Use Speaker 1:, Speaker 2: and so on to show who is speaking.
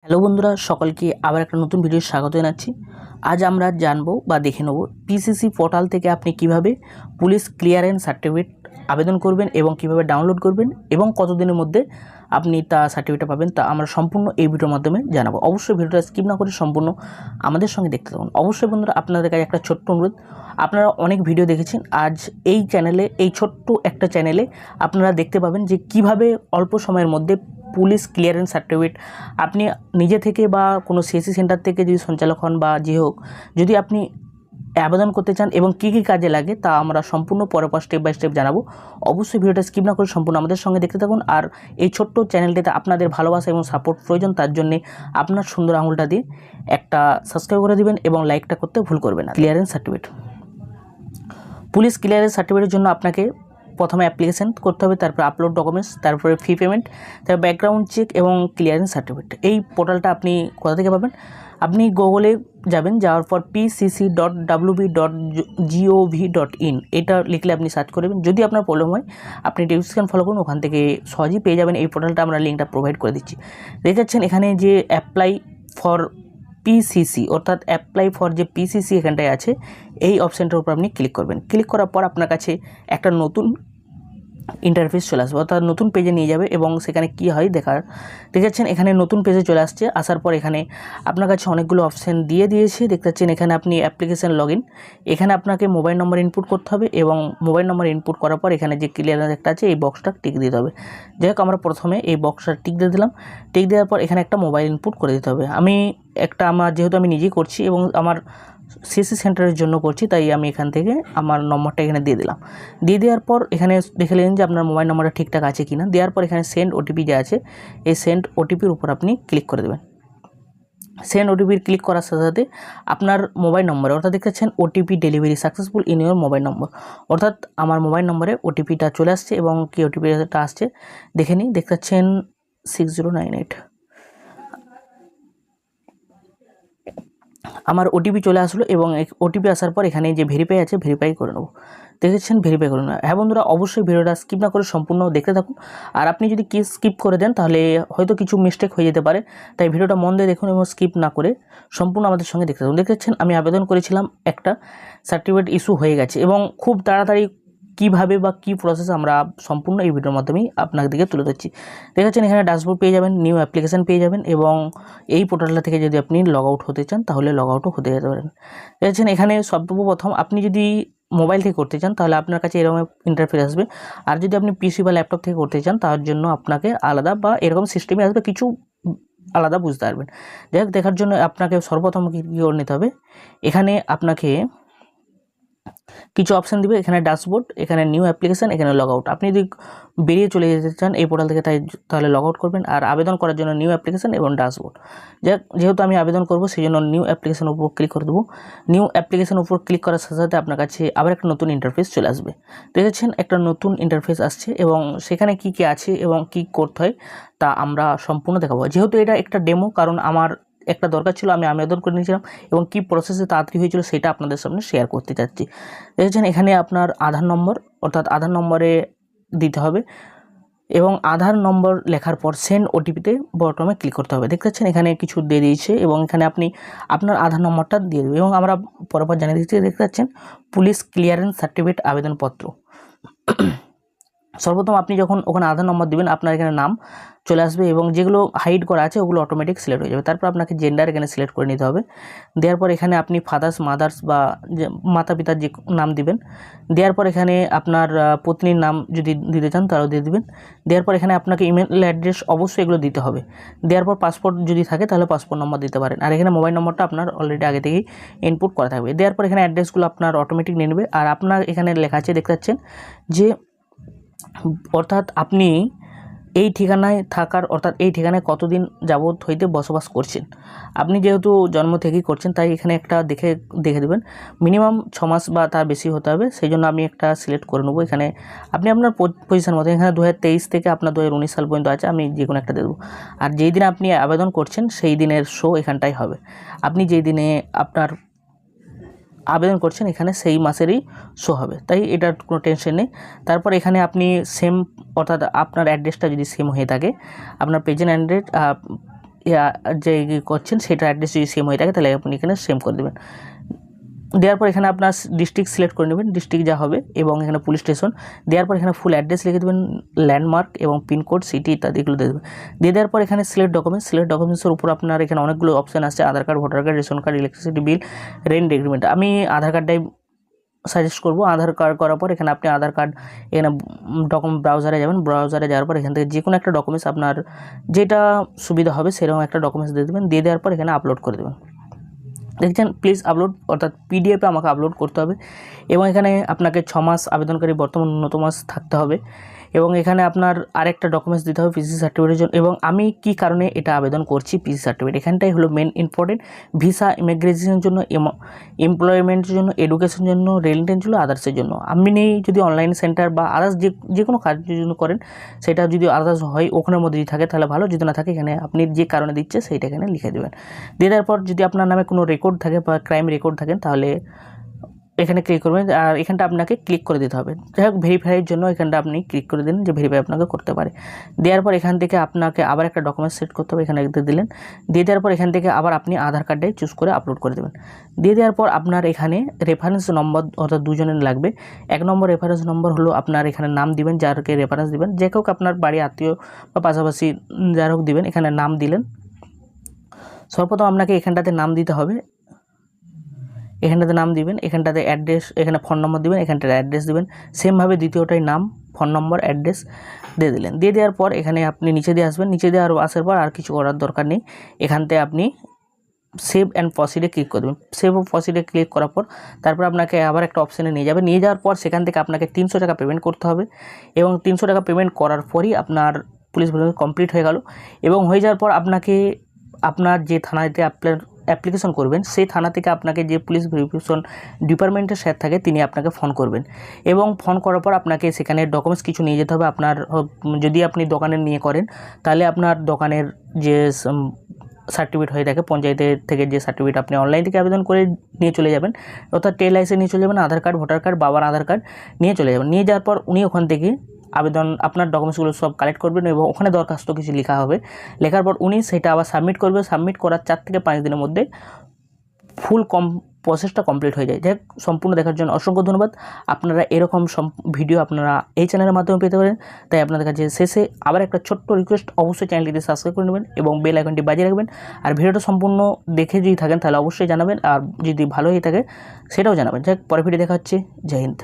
Speaker 1: Hello বন্ধুরা, সকলকে আবার একটা নতুন ভিডিও স্বাগত জানাচ্ছি। আজ আমরা জানবো বা দেখে নেব পিসিসি পোর্টাল থেকে আপনি কিভাবে পুলিশ ক্লিয়ারেন্স সার্টিফিকেট আবেদন করবেন এবং কিভাবে ডাউনলোড করবেন এবং কতদিনের মধ্যে আপনি তা সার্টিফিকেট পাবেন, তা আমরা সম্পূর্ণ এই ভিডিওর মাধ্যমে জানাবো। অবশ্যই ভিডিওটা স্কিপ না করে সম্পূর্ণ আমাদের সঙ্গে দেখতে থাকুন। অবশ্যই বন্ধুরা, আপনাদের কাছে একটা ছোট্ট অনুরোধ, আপনারা অনেক ভিডিও দেখেছেন, আজ এই চ্যানেলে, এই ছোট্ট একটা চ্যানেলে আপনারা দেখতে পাবেন যে কিভাবে অল্প সময়ের মধ্যে পুলিশ ক্লিয়ারেন্স সার্টিফিকেট আপনি নিজে থেকে বা কোনো সিএসসি সেন্টার থেকে যদি সঞ্চালক হন বা যে হোক, যদি আপনি আবেদন করতে চান এবং কী কী কাজে লাগে তা আমরা সম্পূর্ণ পর স্টেপ বাই স্টেপ জানাবো। অবশ্যই ভিডিওটা স্কিপ না করে সম্পূর্ণ আমাদের সঙ্গে দেখতে থাকুন। আর এই ছোট্ট চ্যানেলটিতে আপনাদের ভালোবাসা এবং সাপোর্ট প্রয়োজন, তার জন্যে আপনার সুন্দর আঙুলটা দিয়ে একটা সাবস্ক্রাইব করে দিবেন এবং লাইকটা করতে ভুল করবেন না। ক্লিয়ারেন্স সার্টিফিকেট, পুলিশ ক্লিয়ারেন্স সার্টিফিকেটের জন্য আপনাকে প্রথমে অ্যাপ্লিকেশন করতে হবে, তারপর আপলোড ডকুমেন্টস, তারপরে ফি পেমেন্ট, তারপর ব্যাকগ্রাউন্ড চেক এবং ক্লিয়ারেন্স সার্টিফিকেট। এই পোর্টালটা আপনি কোথা থেকে পাবেন? আপনি গুগলে যাবেন, যাওয়ার পর pcc.wb.gov.in এটা লিখলে আপনি সার্চ করবেন। যদি আপনার প্রবলেম হয় আপনি ডেসক্রিপশন ফলো করুন, ওখান থেকে সহজেই পেয়ে যাবেন এই পোর্টালটা। আমরা লিঙ্কটা প্রোভাইড করে দিচ্ছি। দেখাচ্ছেন এখানে যে অ্যাপ্লাই ফর পিসিসি, অর্থাৎ অ্যাপ্লাই ফর যে পিসিসি এখানটায় আছে, এই অপশানটার উপর আপনি ক্লিক করবেন। ক্লিক করার পর আপনার কাছে একটা নতুন ইন্টারফেস চলে আসবে, অর্থাৎ নতুন পেজে নিয়ে যাবে এবং সেখানে কি হয় দেখাচ্ছেন এখানে নতুন পেজে চলে আসছে। আসার পর এখানে আপনার কাছে অনেকগুলো অপশান দিয়েছে। দেখতে পাচ্ছেন এখানে আপনি অ্যাপ্লিকেশান লগ ইন, এখানে আপনাকে মোবাইল নম্বর ইনপুট করতে হবে এবং মোবাইল নম্বর ইনপুট করার পর এখানে যে ক্লিয়ারেন্স একটা আছে এই বক্সটা টিক দিতে হবে। যাই হোক, আমরা প্রথমে এই বক্সটা টিক দিয়ে দিলাম। টিক দেওয়ার পর এখানে একটা মোবাইল ইনপুট করে দিতে হবে। যেহেতু আমি নিজেই করছি এবং আমার সিএসসি সেন্টারের জন্য করছি, তাই আমি এখান থেকে আমার নম্বরটা এখানে দিয়ে দিলাম। দিয়ে দেওয়ার পর এখানে দেখে নিন যে আপনার মোবাইল নম্বরটা ঠিকঠাক আছে কিনা। দেওয়ার পর এখানে সেন্ড ওটিপি যে আছে, এই সেন্ড ওটিপির উপর আপনি ক্লিক করে দেবেন। সেন্ড ওটিপির ক্লিক করার সাথে সাথে আপনার মোবাইল নম্বরে, অর্থাৎ দেখতেছেন OTP delivery successful in your mobile নম্বর, অর্থাৎ আমার মোবাইল নম্বরে ওটিপিটা চলে আসছে। এবং কি ওটিপিটা আসছে দেখে নিই, দেখতে পাচ্ছেন 6098। আমার ওটিপি চলে আসলো এবং ওটিপি আসার পর এখানে যে ভেরিফাই আছে ভেরিফাই করে নেব। দেখেছেন ভেরিফাই করে নেব। হ্যাঁ বন্ধুরা, অবশ্যই ভিডিওটা স্কিপ না করে সম্পূর্ণ দেখতে থাকুন। আর আপনি যদি স্কিপ করে দেন তাহলে হয়তো কিছু মিস্টেক হয়ে যেতে পারে, তাই ভিডিওটা মন দিয়ে দেখুন এবং স্কিপ না করে সম্পূর্ণ আমাদের সঙ্গে দেখতে থাকুন। দেখেছেন আমি আবেদন করেছিলাম, একটা সার্টিফিকেট ইস্যু হয়ে গেছে এবং খুব তাড়াতাড়ি কীভাবে বা কী প্রসেস আমরা সম্পূর্ণ এই ভিডিওর মাধ্যমেই আপনাদের দিকে তুলে ধরছি। দেখাচ্ছেন এখানে ড্যাশবোর্ড পেয়ে যাবেন, নিউ অ্যাপ্লিকেশান পেয়ে যাবেন এবং এই পোর্টালটা থেকে যদি আপনি লগ আউট হতে চান তাহলে লগ আউটও হতে যেতে পারেন। দেখছেন এখানে সর্বপ্রথম আপনি যদি মোবাইল থেকে করতে চান তাহলে আপনার কাছে এরকম ইন্টারফেস আসবে, আর যদি আপনি পিসি বা ল্যাপটপ থেকে করতে চান তার জন্য আপনাকে আলাদা বা এরকম সিস্টেমে আসবে, কিছু আলাদা বুঝতে পারবেন। যাই হোক, দেখার জন্য আপনাকে সর্বপ্রথম কী করে নিতে হবে, এখানে আপনাকে কিছু অপশান দিবে, এখানে ড্যাশবোর্ড, এখানে নিউ অ্যাপ্লিকেশান, এখানে লগ আউট। আপনি যদি বেরিয়ে চলে যেতে চান এই পোর্টাল থেকে তাহলে লগ আউট করবেন। আর আবেদন করার জন্য নিউ অ্যাপ্লিকেশান এবং ড্যাশবোর্ড। যেহেতু আমি আবেদন করব সেই জন্য নিউ অ্যাপ্লিকেশানের উপর ক্লিক করে দেবো। নিউ অ্যাপ্লিকেশানের উপর ক্লিক করার সাথে সাথে আপনার কাছে আবার একটা নতুন ইন্টারফেস চলে আসবে। দেখেছেন একটা নতুন ইন্টারফেস আসছে এবং সেখানে কি কি আছে এবং কি করতে হয় তা আমরা সম্পূর্ণ দেখাবো। যেহেতু এটা একটা ডেমো, কারণ আমার একটা দরকার ছিল, আমি আবেদন করে নিয়েছিলাম এবং কী প্রসেসে তাড়াতাড়ি হয়েছিল সেটা আপনাদের সামনে শেয়ার করতে চাচ্ছি। দেখেছেন এখানে আপনার আধার নম্বর, অর্থাৎ আধার নম্বরে দিতে হবে এবং আধার নম্বর লেখার পর সেন্ড ওটিপিতে বটমে ক্লিক করতে হবে। দেখতে পাচ্ছেন এখানে কিছু দিয়ে দিয়েছে এবং এখানে আপনি আপনার আধার নম্বরটা দিয়ে দেবেন এবং আমরা পরপর জানিয়ে দিচ্ছি। দেখতে পাচ্ছেন পুলিশ ক্লিয়ারেন্স সার্টিফিকেট আবেদনপত্র। সর্বপ্রথম আপনি যখন ওখানে আধার নম্বর দেবেন আপনার এখানে নাম চলে আসবে এবং যেগুলো হাইড করা আছে ওগুলো অটোমেটিক সিলেক্ট হয়ে যাবে। তারপর আপনাকে জেন্ডার এখানে সিলেক্ট করে নিতে হবে। দেওয়ার পর এখানে আপনি ফাদার্স মাদার্স বা মাতা পিতার যে নাম দিবেন। দেওয়ার পর এখানে আপনার পত্নীর নাম যদি দিতে চান তারাও দিয়ে দেবেন। দেওয়ার পর এখানে আপনাকে ইমেল অ্যাড্রেস অবশ্যই এগুলো দিতে হবে। দেওয়ার পর পাসপোর্ট যদি থাকে তাহলে পাসপোর্ট নম্বর দিতে পারেন। আর এখানে মোবাইল নম্বরটা আপনার অলরেডি আগে থেকেই ইনপুট করা থাকবে। দেওয়ার পর এখানে অ্যাড্রেসগুলো আপনার অটোমেটিক নিয়ে নেবে। আর আপনার এখানে লেখা আছে, দেখতে পাচ্ছেন যে অর্থাৎ আপনি এই ঠিকানায় থাকার, অর্থাৎ এই ঠিকানায় কতদিন যাবত হইতে বসবাস করছেন। আপনি যেহেতু জন্ম থেকেই করছেন তাই এখানে একটা দেখে দেবেন, মিনিমাম 6 মাস বা তার বেশি হতে হবে। সেই জন্য আমি একটা সিলেক্ট করে নেবো। এখানে আপনি আপনার পজিশন মতো, এখানে 2023 থেকে আপনার 2019 সাল পর্যন্ত আছে, আমি যে কোনো একটা দেবো। আর যেই দিনে আপনি আবেদন করছেন সেই দিনের শো এখানটাই হবে। আপনি যেই দিনে আপনার আবেদন করছেন এখানে সেই মাসেরই শো হবে, তাই এটার কোনো টেনশন নেই। তারপর এখানে আপনি সেম, অর্থাৎ আপনার অ্যাড্রেসটা যদি সেম হয়ে থাকে, আপনার প্রেজেন্ট অ্যাড্রেস যে করছেন সেটার অ্যাড্রেস যদি সেম হয়ে থাকে তাহলে আপনি এখানে সেম করে দেবেন। দেওয়ার পর এখানে আপনার ডিস্ট্রিক্ট সিলেক্ট করে নেবেন, ডিস্ট্রিক্ট যা হবে, এবং এখানে পুলিশ স্টেশন দেওয়ার পর এখানে ফুল অ্যাড্রেস লিখে দেবেন, ল্যান্ডমার্ক এবং পিনকোড, সিটি ইত্যাদি এগুলো দিয়ে দেবেন। দিয়ে দেওয়ার পর এখানে সিলেক্ট ডকুমেন্টসের উপর আপনার এখানে অনেকগুলো অপশান আছে, Aadhaar card, voter card, ration card, electricity bill, rent agreement. আমি আধার কার্ডটাই সাজেস্ট করবো। আধার কার্ড করার পর এখানে আপনি আধার কার্ড এখানে ব্রাউজারে যাবেন, ব্রাউজারে যাওয়ার পর এখান থেকে যে কোনো একটা ডকুমেন্টস আপনার যেটা সুবিধা হবে সেরকম একটা ডকুমেন্টস দিয়ে দেবেন। দিয়ে দেওয়ার পর এখানে আপলোড করে দেবেন। দেখছেন প্লিজ আপলোড, অর্থাৎ পিডিএফে আমাকে আপলোড করতে হবে এবং এখানে আপনাকে 6 মাস আবেদনকারী বর্তমান ন্যূনতম মাস থাকতে হবে এবং এখানে আপনার আরেকটা ডকুমেন্টস দিতে হবে পিসি সার্টিফিকেটের জন্য। এবং আমি কি কারণে এটা আবেদন করছি পিসি সার্টিফিকেট, এখানটাই হলো মেন ইম্পর্টেন্ট। ভিসা, ইমিগ্রেশনের জন্য, এমপ্লয়মেন্টের জন্য, এডুকেশনের জন্য, রেলিটেন্সের জন্য, আদার্সের জন্য। আপনি যদি অনলাইন সেন্টার বা আদার্স যে কোনো কাজের জন্য করেন সেটা যদি আদার্স হয় ওখানের মধ্যে যদি থাকে তাহলে ভালো, যদি না থাকে এখানে আপনি যে কারণে দিচ্ছে সেইটা এখানে লিখে দেবেন। দিয়ে দেওয়ার পর যদি আপনার নামে কোনো রেকর্ড থাকে বা ক্রাইম রেকর্ড থাকেন তাহলে এখানে ক্লিক করবেন, আর এখানটা আপনাকে ক্লিক করে দিতে হবে। যাই হোক ভেরিফাইয়ের জন্য এখানটা আপনি ক্লিক করে দিন যে ভেরিফাই আপনাকে করতে পারে। দেওয়ার পর এখান থেকে আপনাকে আবার একটা ডকুমেন্ট সেট করতে হবে, এখানে দিয়ে দিলেন। দিয়ে দেওয়ার পর এখান থেকে আবার আপনি আধার কার্ডটাই চুজ করে আপলোড করে দেবেন। দিয়ে দেওয়ার পর আপনার এখানে রেফারেন্স নম্বর অর্থাৎ দুজনের লাগবে। 1 নম্বর রেফারেন্স নম্বর হলো আপনার এখানে নাম দিবেন, যারকে রেফারেন্স দিবেন, যে হোক আপনার বাড়ি আত্মীয় বা পাশাপাশি যার হোক দিবেন। এখানে নাম দিলেন, সর্বপ্রথম আপনাকে এখানটাতে নাম দিতে হবে, এখানটাতে নাম দিবেন, এখানটাতে অ্যাড্রেস, এখানে ফোন নম্বর দিবেন, এখানটাতে অ্যাড্রেস দিবেন। সেমভাবে দ্বিতীয়টাই নাম, ফোন নম্বর, অ্যাড্রেস দিয়ে দিলেন। দিয়ে দেওয়ার পর এখানে আপনি নিচে দিয়ে আসবেন, নিচে দিয়ে আসার পর আর কিছু করার দরকার নেই। এখানতে আপনি সেভ অ্যান্ড প্রসিডে ক্লিক করে দেবেন। সেভ ও প্রসিডে ক্লিক করার পর তারপর আপনাকে আবার একটা অপশানে নিয়ে যাবে। নিয়ে যাওয়ার পর সেখান থেকে আপনাকে 300 টাকা পেমেন্ট করতে হবে এবং 300 টাকা পেমেন্ট করার পরই আপনার পুলিশ ভেরিফিকেশন কমপ্লিট হয়ে গেল। এবং হয়ে যাওয়ার পর আপনাকে আপনার যে থানাতে আপনার অ্যাপ্লিকেশন করবেন সেই থানা থেকে আপনাকে যে পুলিশ ভেরিফিকেশন ডিপার্টমেন্টের স্যার থাকে তিনি আপনাকে ফোন করবেন এবং ফোন করার পর আপনাকে সেখানে ডকুমেন্টস কিছু নিয়ে যেতে হবে। আপনার যদি আপনি দোকানের নিয়ে করেন তাহলে আপনার দোকানের যে সার্টিফিকেট হয়ে থাকে পঞ্চায়েতের থেকে, যে সার্টিফিকেট আপনি অনলাইন থেকে আবেদন করে নিয়ে চলে যাবেন, অর্থাৎ ট্রেড লাইসেন্স নিয়ে চলে যাবেন, আধার কার্ড, ভোটার কার্ড, বাবার আধার কার্ড নিয়ে চলে যাবেন। নিয়ে যাওয়ার পর উনি ওখান থেকে আপনার ডকুমেন্টসগুলো সব কালেক্ট করবেন এবং ওখানে দরখাস্ত কিছু লেখা হবে। লেখার পর উনি সেটা আবার সাবমিট করবে। সাবমিট করার 4 থেকে 5 দিনের মধ্যে ফুল প্রসেসটা কমপ্লিট হয়ে যায়। যাই হোক সম্পূর্ণ দেখার জন্য অসংখ্য ধন্যবাদ। আপনারা এরকম ভিডিও আপনারা এই চ্যানেলের মাধ্যমে পেতে পারেন। তাই আপনাদের কাছে শেষে আবার একটা ছোট্ট রিকোয়েস্ট, অবশ্যই চ্যানেলটিতে সাবস্ক্রাইব করে নেবেন এবং বেল আইকনটি বাজিয়ে রাখবেন। আর ভিডিওটা সম্পূর্ণ দেখে যদি থাকেন তাহলে অবশ্যই জানাবেন, আর যদি ভালো হয়ে থাকে সেটাও জানাবেন। যাই হোক পরের ভিডিও দেখা হচ্ছে। জয় হিন্দ।